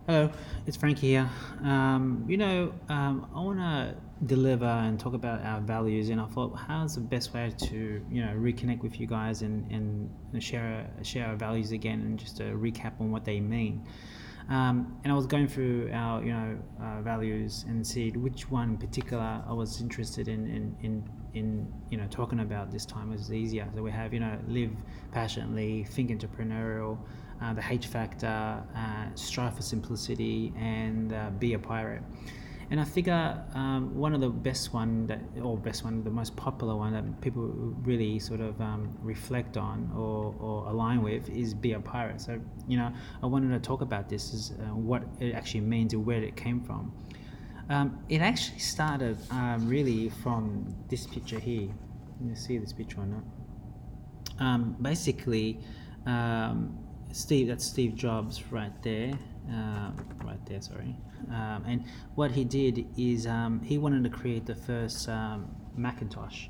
Hello, it's Frankie here. I want to deliver and talk about our values, and I thought, how's the best way to, reconnect with you guys and share our values again, and just a recap on what they mean. And I was going through our, values and see which one in particular I was interested in talking about this time was easier. So we have, live passionately, think entrepreneurial, the H factor, strive for simplicity, and be a pirate. And I figure one of the the most popular one that people really sort of reflect on or align with is be a pirate. So, I wanted to talk about this is what it actually means and where it came from. It actually started really from this picture here. You see this picture or not? Basically, that's Steve Jobs right there, sorry. And what he did is he wanted to create the first Macintosh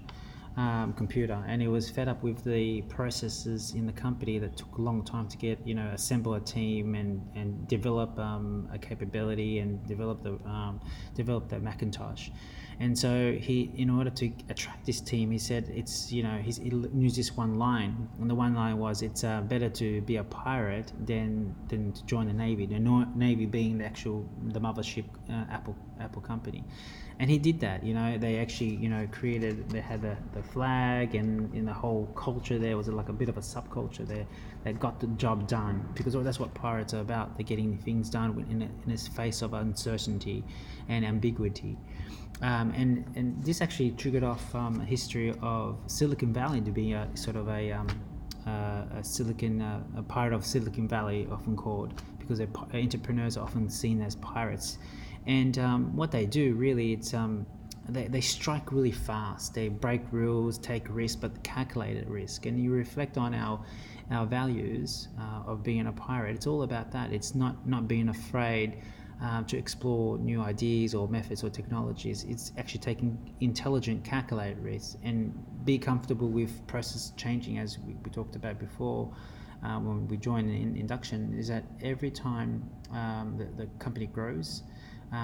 computer, and he was fed up with the processes in the company that took a long time to get, assemble a team and develop a capability and develop the Macintosh. And so he, in order to attract this team, he said he used this one line, and the one line was, it's better to be a pirate than to join the Navy. The Navy being the mothership Apple company. And he did that. They actually they had the flag, and in the whole culture there was like a bit of a subculture there that got the job done, because that's what pirates are about. They're getting things done in this face of uncertainty and ambiguity. And this actually triggered off a history of Silicon Valley to be a sort of a part of Silicon Valley, often called, because entrepreneurs are often seen as pirates. And what they do really, it's they strike really fast. They break rules, take risks, but calculated risk. And you reflect on our values of being a pirate. It's all about that. It's not being afraid to explore new ideas or methods or technologies. It's actually taking intelligent, calculated risks and be comfortable with process changing, as we talked about before. When we join in induction, is that every time the company grows,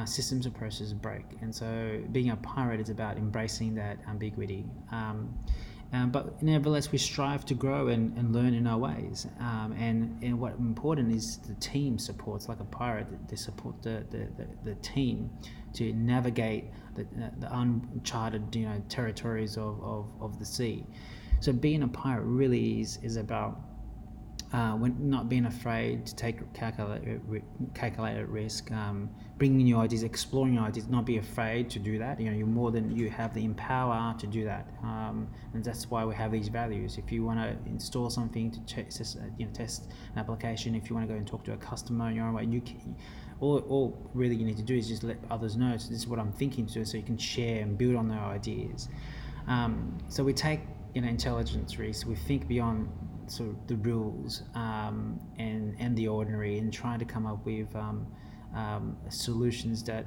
systems or processes break. And so being a pirate is about embracing that ambiguity. But nevertheless, we strive to grow and learn in our ways. And what important is the team supports, like a pirate, they support the team to navigate the uncharted territories of the sea. So being a pirate really is about when not being afraid to take calculated risk, bringing new ideas, exploring new ideas, not be afraid to do that. You have the power to do that, and that's why we have these values. If you want to install something to test an application, if you want to go and talk to a customer in your own way, all really you need to do is just let others know. So this is what I'm thinking to do, so you can share and build on their ideas. So we take intelligence risks. We think beyond sort of the rules and the ordinary, and trying to come up with solutions that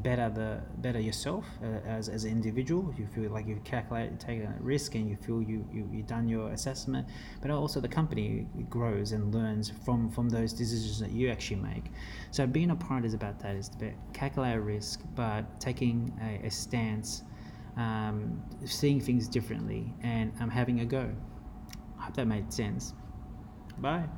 better yourself as an individual. You feel like you've calculated, taken a risk, and you feel you've done your assessment, but also the company grows and learns from those decisions that you actually make. So being a part is about that. It's about calculated risk, but taking a stance, seeing things differently, and having a go. I hope that made sense. Bye.